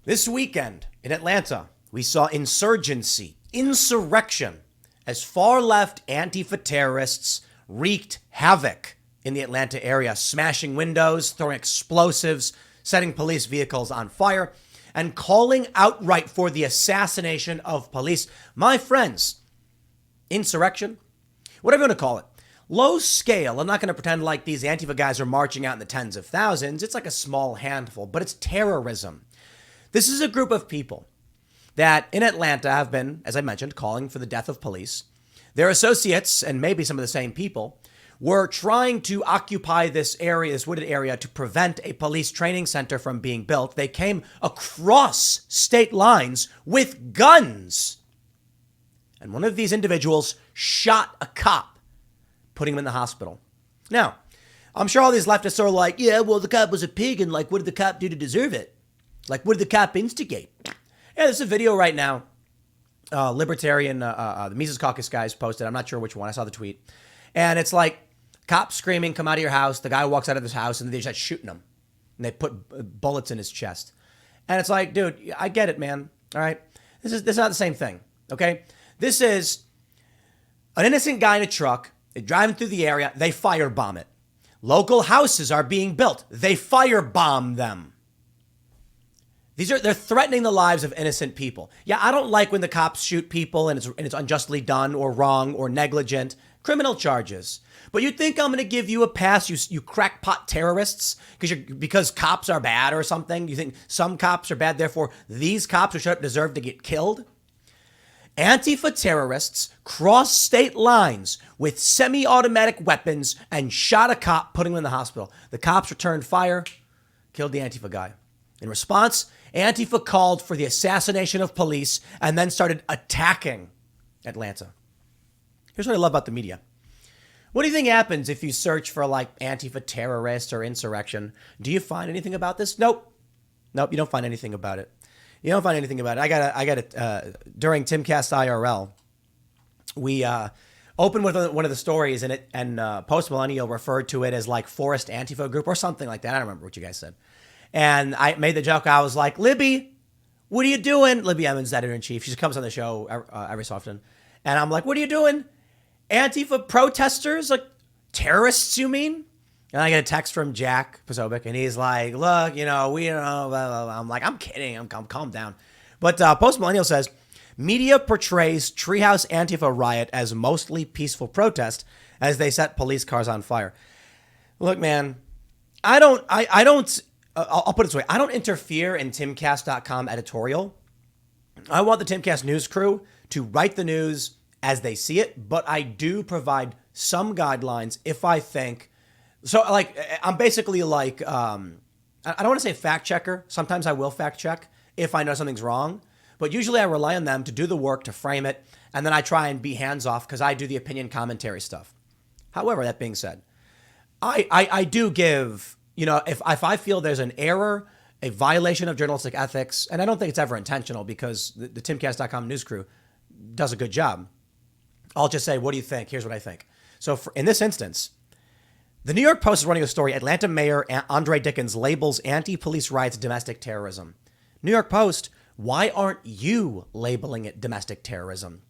This weekend in Atlanta, we saw insurrection, as far-left Antifa terrorists wreaked havoc in the Atlanta area, smashing windows, throwing explosives, setting police vehicles on fire, and calling outright for the assassination of police. My friends, insurrection, whatever you want to call it, low scale. I'm not going to pretend like these Antifa guys are marching out in the tens of thousands. It's like a small handful, but it's terrorism. This is a group of people that in Atlanta have been, as I mentioned, calling for the death of police. Their associates, and maybe some of the same people, were trying to occupy this area, this wooded area, to prevent a police training center from being built. They came across state lines with guns. And one of these individuals shot a cop, putting him in the hospital. Now, I'm sure all these leftists are like, yeah, well, the cop was a pig, and like, what did the cop do to deserve it? Like, what did the cop instigate? Yeah, there's a video right now. Libertarian, the Mises Caucus guys posted. I'm not sure which one. I saw the tweet. And it's like, cops screaming, come out of your house. The guy walks out of his house, and they start shooting him. And they put bullets in his chest. And it's like, dude, I get it, man. All right? This is not the same thing, okay? This is an innocent guy in a truck. They're driving through the area. They firebomb it. Local houses are being built. They firebomb them. They're threatening the lives of innocent people. Yeah, I don't like when the cops shoot people and it's unjustly done or wrong or negligent. Criminal charges. But you think I'm going to give you a pass, you crackpot terrorists, because cops are bad or something? You think some cops are bad, therefore these cops who shut up deserve to get killed? Antifa terrorists crossed state lines with semi-automatic weapons and shot a cop, putting him in the hospital. The cops returned fire, killed the Antifa guy. In response, Antifa called for the assassination of police and then started attacking Atlanta. Here's what I love about the media. What do you think happens if you search for like Antifa terrorist or insurrection? Do you find anything about this? Nope, you don't find anything about it. You don't find anything about it. I got it. During Timcast IRL, we opened with one of the stories, and Post Millennial referred to it as like Forest Antifa Group or something like that. I don't remember what you guys said. And I made the joke. I was like, Libby, what are you doing? Libby Emmons, editor-in-chief. She comes on the show every so often. And I'm like, what are you doing? Antifa protesters? Like, terrorists, you mean? And I get a text from Jack Posobiec, and he's like, look, we don't know, blah, blah, blah. I'm like, I'm kidding. I'm calm down. But Post Millennial says, media portrays Treehouse Antifa riot as mostly peaceful protest as they set police cars on fire. Look, man, I'll put it this way. I don't interfere in timcast.com editorial. I want the Timcast news crew to write the news as they see it, but I do provide some guidelines if I think. So, like, I'm basically like, I don't want to say fact checker. Sometimes I will fact check if I know something's wrong, but usually I rely on them to do the work, to frame it, and then I try and be hands off because I do the opinion commentary stuff. However, that being said, I do give, if I feel there's an error, a violation of journalistic ethics, and I don't think it's ever intentional because the timcast.com news crew does a good job, I'll just say, what do you think? Here's what I think. So in this instance, the New York Post is running a story. Atlanta Mayor Andre Dickens labels anti-police riots domestic terrorism. New York Post, why aren't you labeling it domestic terrorism?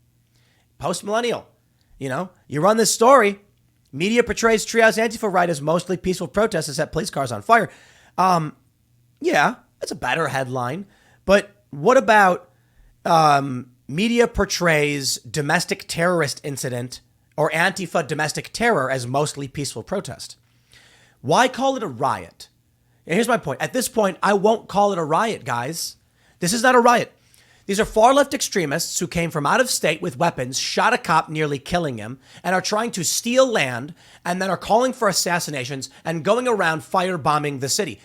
Post Millennial, you run this story. Media portrays Treehouse Antifa riot as mostly peaceful protests that set police cars on fire. Yeah, that's a better headline. But what about media portrays domestic terrorist incident or Antifa domestic terror as mostly peaceful protest? Why call it a riot? And here's my point. At this point, I won't call it a riot, guys. This is not a riot. These are far-left extremists who came from out of state with weapons, shot a cop, nearly killing him, and are trying to steal land, and then are calling for assassinations and going around firebombing the city.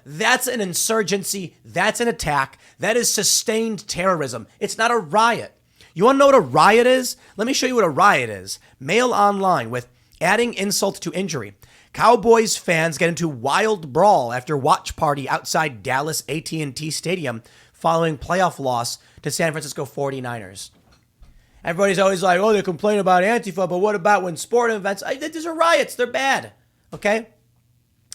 That's an insurgency. That's an attack. That is sustained terrorism. It's not a riot. You want to know what a riot is? Let me show you what a riot is. Mail online with adding insult to injury. Cowboys fans get into wild brawl after watch party outside Dallas AT&T Stadium following playoff loss to San Francisco 49ers. Everybody's always like, oh, they complain about Antifa, but what about when sporting events? These are riots. They're bad. Okay?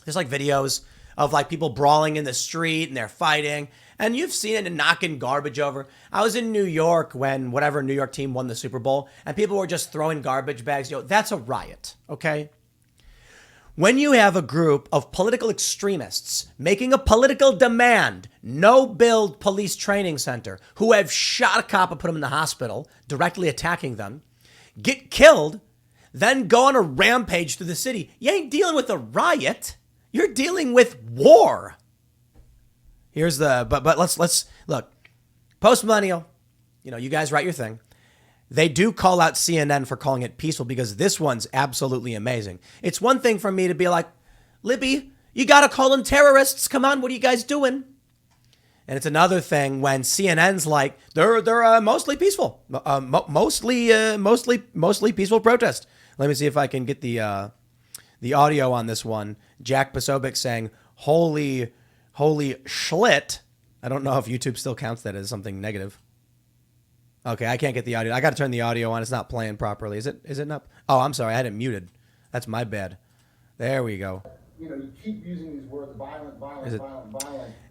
There's like videos of like people brawling in the street and they're fighting. And you've seen it and knocking garbage over. I was in New York when whatever New York team won the Super Bowl and people were just throwing garbage bags. That's a riot, okay? When you have a group of political extremists making a political demand, no build police training center, who have shot a cop and put him in the hospital, directly attacking them, get killed, then go on a rampage through the city, you ain't dealing with a riot. You're dealing with war. Here's the, but let's look, post-millennial, you guys write your thing. They do call out CNN for calling it peaceful because this one's absolutely amazing. It's one thing for me to be like, Libby, you got to call them terrorists. Come on, what are you guys doing? And it's another thing when CNN's like, they're mostly peaceful, mostly peaceful protest. Let me see if I can get the audio on this one. Jack Posobiec saying, holy schlit. I don't know if YouTube still counts that as something negative. Okay, I can't get the audio. I got to turn the audio on. It's not playing properly. Is it not? Oh, I'm sorry. I had it muted. That's my bad. There we go. You keep using these words, violent.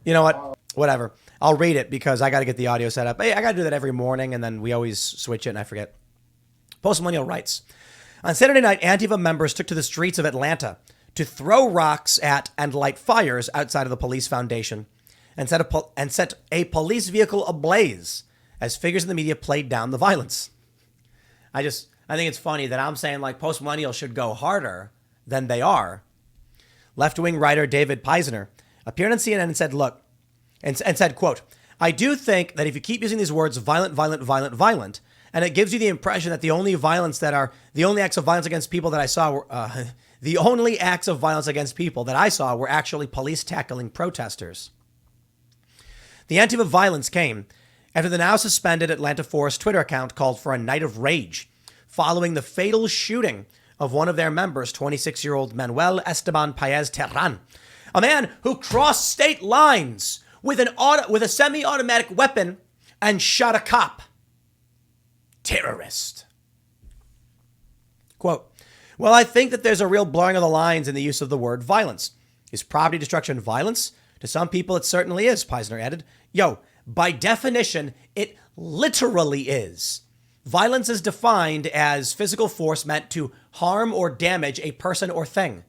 You know what? Whatever. I'll read it because I got to get the audio set up. Hey, I got to do that every morning, and then we always switch it, and I forget. Post-millennial writes, on Saturday night, Antifa members took to the streets of Atlanta to throw rocks at and light fires outside of the police foundation and set a police vehicle ablaze as figures in the media played down the violence. I think it's funny that I'm saying like post-millennials should go harder than they are. Left-wing writer David Peisner appeared on CNN and said, look, and said, quote, I do think that if you keep using these words, violent, and it gives you the impression that the only acts of violence against people that I saw were, the only acts of violence against people that I saw were actually police tackling protesters. The Antifa violence came after the now suspended Atlanta Forest Twitter account called for a night of rage following the fatal shooting of one of their members, 26-year-old Manuel Esteban Paez Terran, a man who crossed state lines with a semi-automatic weapon and shot a cop. Terrorist. Quote, well, I think that there's a real blurring of the lines in the use of the word violence. Is property destruction violence? To some people, it certainly is, Peisner added. By definition, it literally is. Violence is defined as physical force meant to harm or damage a person or thing.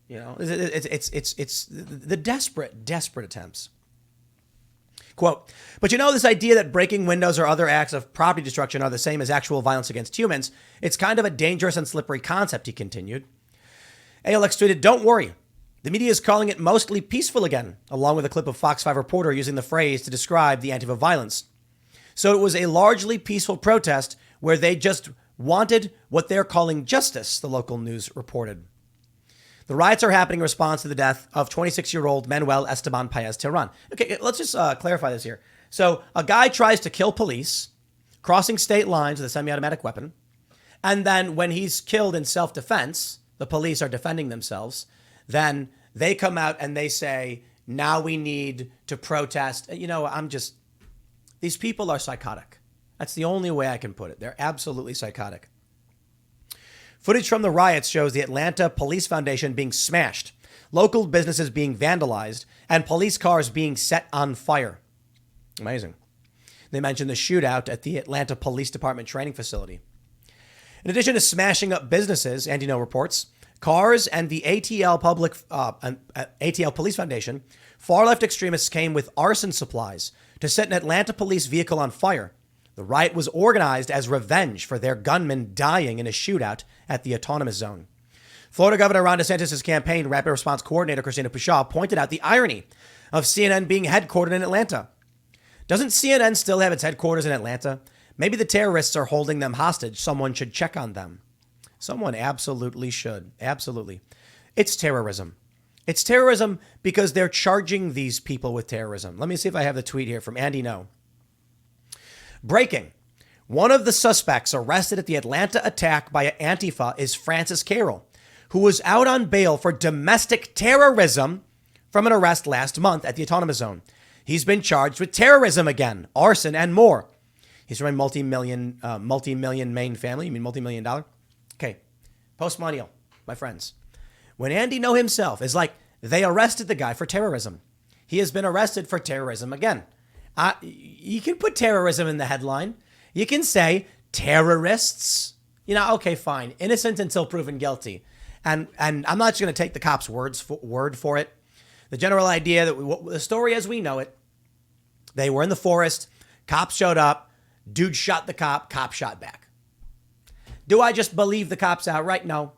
It's the desperate attempts. Quote, but this idea that breaking windows or other acts of property destruction are the same as actual violence against humans, it's kind of a dangerous and slippery concept, he continued. ALX tweeted, don't worry. The media is calling it mostly peaceful again, along with a clip of Fox 5 reporter using the phrase to describe the Antifa violence. So it was a largely peaceful protest where they just wanted what they're calling justice, the local news reported. The riots are happening in response to the death of 26-year-old Manuel Esteban Paez Terran. Okay, let's just clarify this here. So a guy tries to kill police, crossing state lines with a semi-automatic weapon, and then when he's killed in self-defense, the police are defending themselves, then they come out and they say, now we need to protest. These people are psychotic. That's the only way I can put it. They're absolutely psychotic. Footage from the riots shows the Atlanta Police Foundation being smashed, local businesses being vandalized, and police cars being set on fire. Amazing. They mentioned the shootout at the Atlanta Police Department training facility. In addition to smashing up businesses, Andino reports, cars and the ATL Police Foundation, far-left extremists came with arson supplies to set an Atlanta police vehicle on fire. The riot was organized as revenge for their gunmen dying in a shootout at the Autonomous Zone. Florida Governor Ron DeSantis' campaign rapid response coordinator Christina Pushaw pointed out the irony of CNN being headquartered in Atlanta. Doesn't CNN still have its headquarters in Atlanta? Maybe the terrorists are holding them hostage. Someone should check on them. Someone absolutely should. Absolutely. It's terrorism. It's terrorism because they're charging these people with terrorism. Let me see if I have the tweet here from Andy No. Breaking. One of the suspects arrested at the Atlanta attack by Antifa is Francis Carroll, who was out on bail for domestic terrorism from an arrest last month at the Autonomous Zone. He's been charged with terrorism again, arson, and more. He's from a multi-million Maine family. You mean multi-million dollar? Okay. Post-millennial, my friends. When Andy No himself is like, they arrested the guy for terrorism. He has been arrested for terrorism again. You can put terrorism in the headline. You can say terrorists. Okay, fine. Innocent until proven guilty. And I'm not just going to take the cop's word for it. The general idea that the story as we know it, they were in the forest, cops showed up, dude shot the cop shot back. Do I just believe the cops outright? No.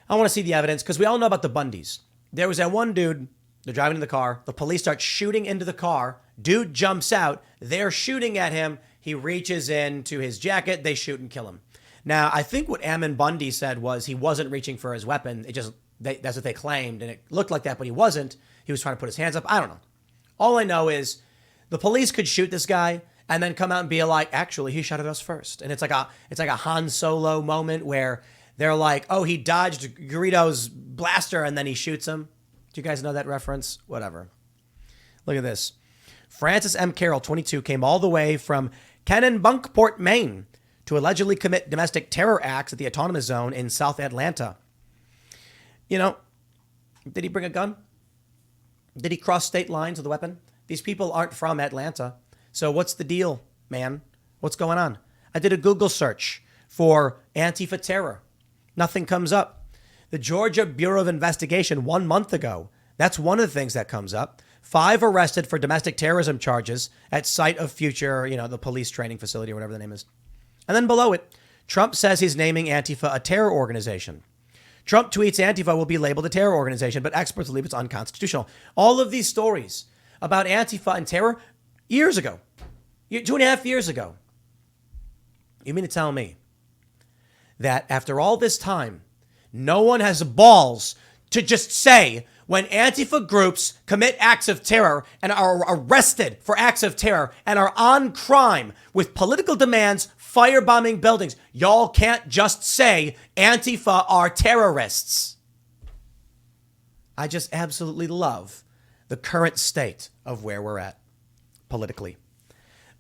I want to see the evidence because we all know about the Bundys. There was that one dude, they're driving in the car, the police start shooting into the car, dude jumps out, they're shooting at him, he reaches into his jacket, they shoot and kill him. Now, I think what Ammon Bundy said was he wasn't reaching for his weapon, that's what they claimed, and it looked like that, but he wasn't. He was trying to put his hands up. I don't know. All I know is the police could shoot this guy and then come out and be like, actually, he shot at us first. And it's like a Han Solo moment where they're like, oh, he dodged Garrido's blaster and then he shoots him. Do you guys know that reference? Whatever. Look at this. Francis M. Carroll, 22, came all the way from Kennebunckport, Maine, to allegedly commit domestic terror acts at the Autonomous Zone in South Atlanta. Did he bring a gun? Did he cross state lines with a weapon? These people aren't from Atlanta. So what's the deal, man? What's going on? I did a Google search for Antifa terror. Nothing comes up. The Georgia Bureau of Investigation 1 month ago, that's one of the things that comes up. 5 arrested for domestic terrorism charges at site of future, the police training facility or whatever the name is. And then below it, Trump says he's naming Antifa a terror organization. Trump tweets Antifa will be labeled a terror organization, but experts believe it's unconstitutional. All of these stories about Antifa and terror years ago, 2.5 years ago. You mean to tell me that after all this time, no one has balls to just say when Antifa groups commit acts of terror and are arrested for acts of terror and are on crime with political demands, firebombing buildings, y'all can't just say Antifa are terrorists. I just absolutely love the current state of where we're at politically.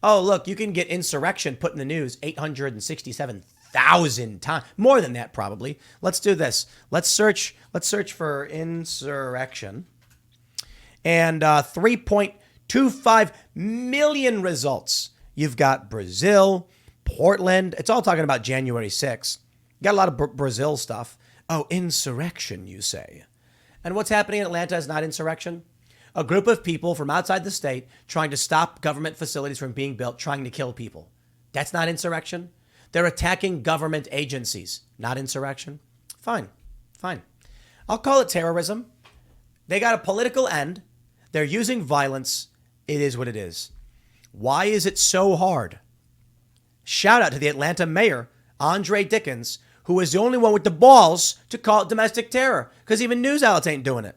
Oh, look, you can get insurrection put in the news 867,000 times. More than that, probably. Let's do this. Let's search for insurrection. And 3.25 million results. You've got Brazil, Portland. It's all talking about January 6th. Got a lot of Brazil stuff. Oh, insurrection, you say. And what's happening in Atlanta is not insurrection. A group of people from outside the state trying to stop government facilities from being built, trying to kill people. That's not insurrection. They're attacking government agencies. Not insurrection. Fine. I'll call it terrorism. They got a political end. They're using violence. It is what it is. Why is it so hard? Shout out to the Atlanta mayor, Andre Dickens, who was the only one with the balls to call it domestic terror, because even news outlets ain't doing it.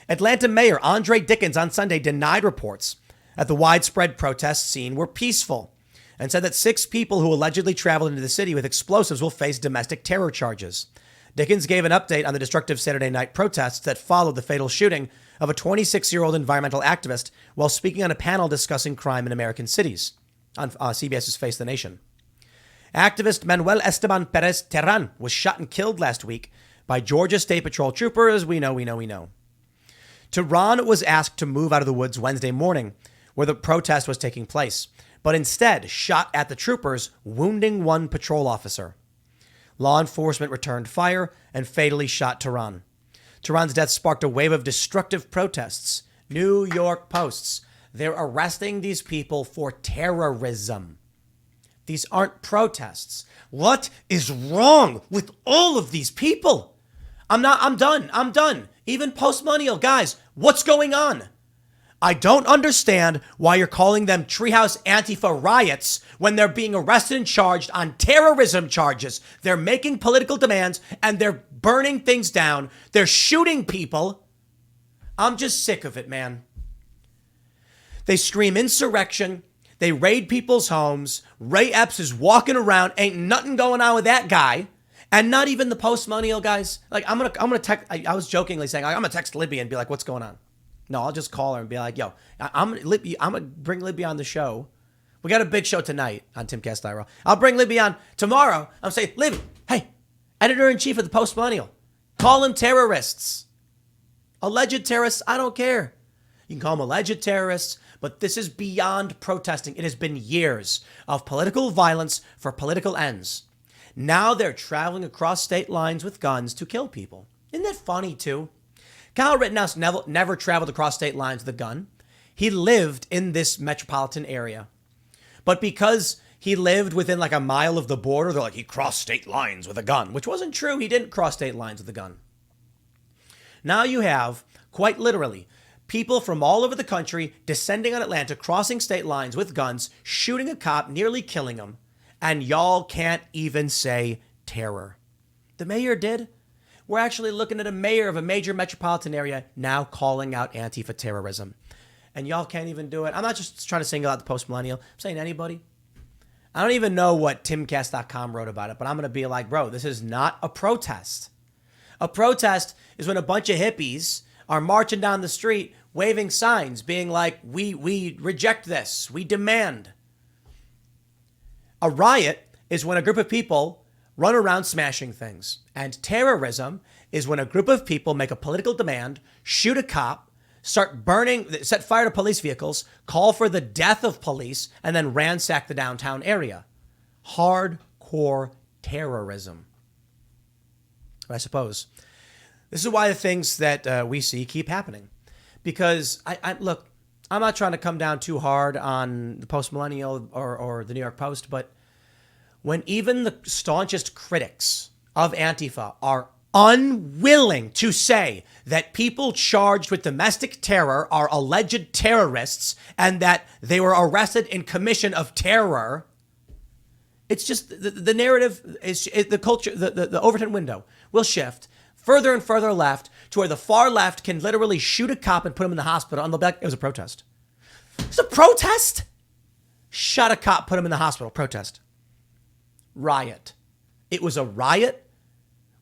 Atlanta Mayor Andre Dickens on Sunday denied reports that the widespread protests seen were peaceful and said that 6 people who allegedly traveled into the city with explosives will face domestic terror charges. Dickens gave an update on the destructive Saturday night protests that followed the fatal shooting of a 26-year-old environmental activist while speaking on a panel discussing crime in American cities on CBS's Face the Nation. Activist Manuel Esteban Perez Terran was shot and killed last week by Georgia State Patrol troopers. We know. Terran was asked to move out of the woods Wednesday morning where the protest was taking place, but instead shot at the troopers, wounding one patrol officer. Law enforcement returned fire and fatally shot Terran. Terran's death sparked a wave of destructive protests. New York Posts. They're arresting these people for terrorism. These aren't protests. What is wrong with all of these people? I'm done. Even post-millennial guys, what's going on? I don't understand why you're calling them Treehouse Antifa riots when they're being arrested and charged on terrorism charges. They're making political demands and they're burning things down. They're shooting people. I'm just sick of it, man. They scream insurrection. They raid people's homes. Ray Epps is walking around. Ain't nothing going on with that guy. And not even the post-millennial guys. Like, I'm gonna text. I was jokingly saying, I'm gonna text Libby and be like, "What's going on?" No, I'll just call her and be like, "Yo, I'm gonna bring Libby on the show. We got a big show tonight on Timcast IRL. I'll bring Libby on tomorrow. I'm saying, Libby, hey, editor-in-chief of the Post-Millennial, call them terrorists. Alleged terrorists, I don't care. You can call them alleged terrorists, but this is beyond protesting. It has been years of political violence for political ends. Now they're traveling across state lines with guns to kill people. Isn't that funny, too? Kyle Rittenhouse never traveled across state lines with a gun. He lived in this metropolitan area. But because he lived within like a mile of the border, they're like, he crossed state lines with a gun, which wasn't true. He didn't cross state lines with a gun. Now you have, quite literally, people from all over the country descending on Atlanta, crossing state lines with guns, shooting a cop, nearly killing him, and y'all can't even say terror. The mayor did. We're actually looking at a mayor of a major metropolitan area now calling out Antifa terrorism. And y'all can't even do it. I'm not just trying to single out the post-millennial. I'm saying anybody. I don't even know what timcast.com wrote about it, but I'm going to be like, bro, this is not a protest. A protest is when a bunch of hippies are marching down the street, waving signs, being like, we reject this. We demand. A riot is when a group of people run around smashing things. And terrorism is when a group of people make a political demand, shoot a cop, start burning, set fire to police vehicles, call for the death of police, and then ransack the downtown area. Hardcore terrorism. I suppose. This is why the things that we see keep happening. Because, look, I'm not trying to come down too hard on the post-millennial or the New York Post, but when even the staunchest critics of Antifa are unwilling to say that people charged with domestic terror are alleged terrorists and that they were arrested in commission of terror, it's just the narrative is the culture, the Overton window will shift further and further left to where the far left can literally shoot a cop and put him in the hospital. And they'll be like, it was a protest. It's a protest? Shot a cop, put him in the hospital. Protest. Riot. It was a riot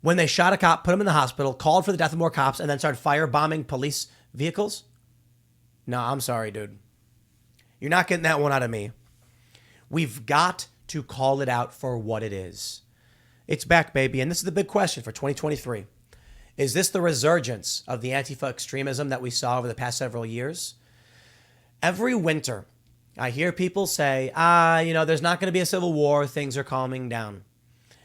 when they shot a cop, put him in the hospital, called for the death of more cops, and then started firebombing police vehicles? No, I'm sorry, dude. You're not getting that one out of me. We've got to call it out for what it is. It's back, baby. And this is the big question for 2023. Is this the resurgence of the Antifa extremism that we saw over the past several years? Every winter, I hear people say, there's not going to be a civil war. Things are calming down.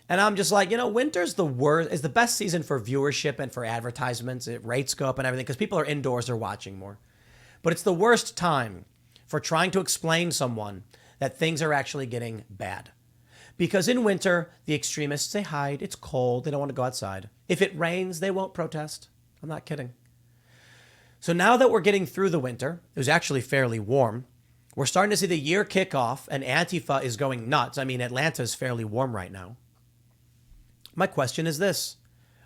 And I'm just like, winter's the worst, is the best season for viewership and for advertisements. Rates go up and everything because people are indoors, they're watching more. But it's the worst time for trying to explain to someone that things are actually getting bad. Because in winter, the extremists, they hide. It's cold. They don't want to go outside. If it rains, they won't protest. I'm not kidding. So now that we're getting through the winter, it was actually fairly warm. We're starting to see the year kick off and Antifa is going nuts. I mean, Atlanta is fairly warm right now. My question is this.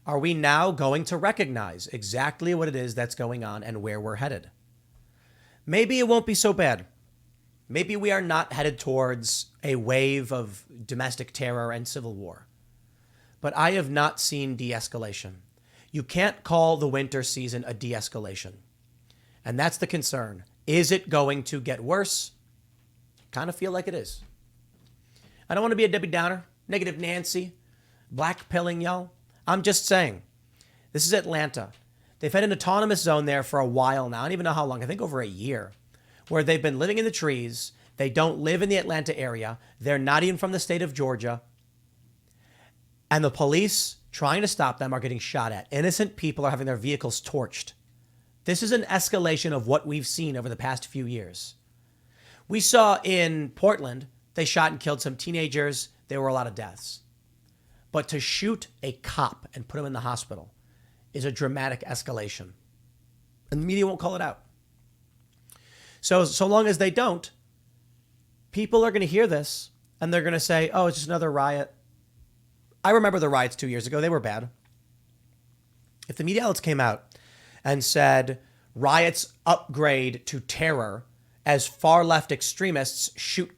Are we now going to recognize exactly what it is that's going on and where we're headed? Maybe it won't be so bad. Maybe we are not headed towards a wave of domestic terror and civil war. But I have not seen de-escalation. You can't call the winter season a de-escalation. And that's the concern. Is it going to get worse? Kind of feel like it is. I don't want to be a Debbie Downer, negative Nancy, black pilling y'all. I'm just saying, this is Atlanta. They've had an autonomous zone there for a while now. I don't even know how long. I think over a year. Where they've been living in the trees. They don't live in the Atlanta area. They're not even from the state of Georgia. And the police trying to stop them are getting shot at. Innocent people are having their vehicles torched. This is an escalation of what we've seen over the past few years. We saw in Portland, they shot and killed some teenagers. There were a lot of deaths. But to shoot a cop and put him in the hospital is a dramatic escalation. And the media won't call it out. So long as they don't, people are going to hear this and they're going to say, oh, it's just another riot. I remember the riots 2 years ago. They were bad. If the media outlets came out and said riots upgrade to terror as far left extremists shoot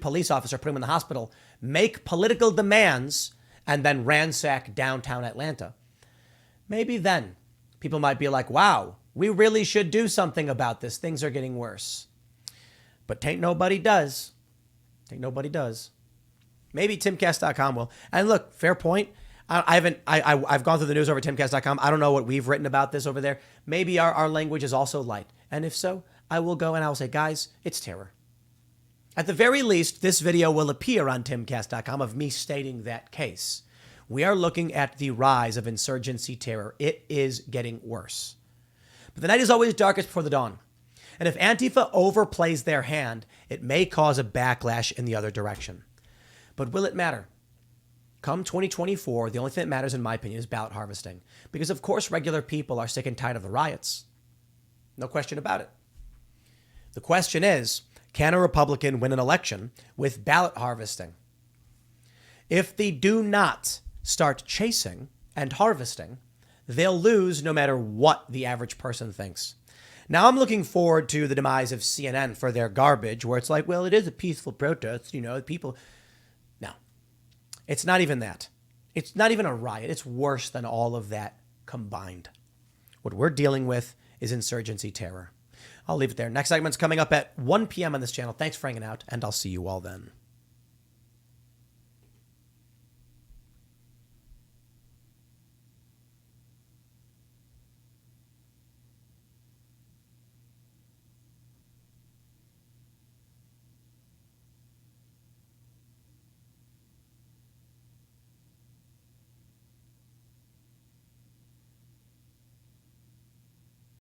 police officer, put him in the hospital, make political demands, and then ransack downtown Atlanta, maybe then people might be like, wow, we really should do something about this. Things are getting worse. But tain't nobody does. Tain't nobody does. Maybe timcast.com will. And look, fair point. I've gone through the news over at timcast.com. I don't know what we've written about this over there. Maybe our language is also light. And if so, I will go and I will say, guys, it's terror. At the very least, this video will appear on timcast.com of me stating that case. We are looking at the rise of insurgency terror. It is getting worse. But the night is always darkest before the dawn. And if Antifa overplays their hand, it may cause a backlash in the other direction. But will it matter? Come 2024, the only thing that matters, in my opinion, is ballot harvesting. Because, of course, regular people are sick and tired of the riots. No question about it. The question is, can a Republican win an election with ballot harvesting? If they do not start chasing and harvesting, they'll lose no matter what the average person thinks. Now, I'm looking forward to the demise of CNN for their garbage, where it's like, well, it is a peaceful protest, people. No, it's not even that. It's not even a riot. It's worse than all of that combined. What we're dealing with is insurgency terror. I'll leave it there. Next segment's coming up at 1 p.m. on this channel. Thanks for hanging out, and I'll see you all then.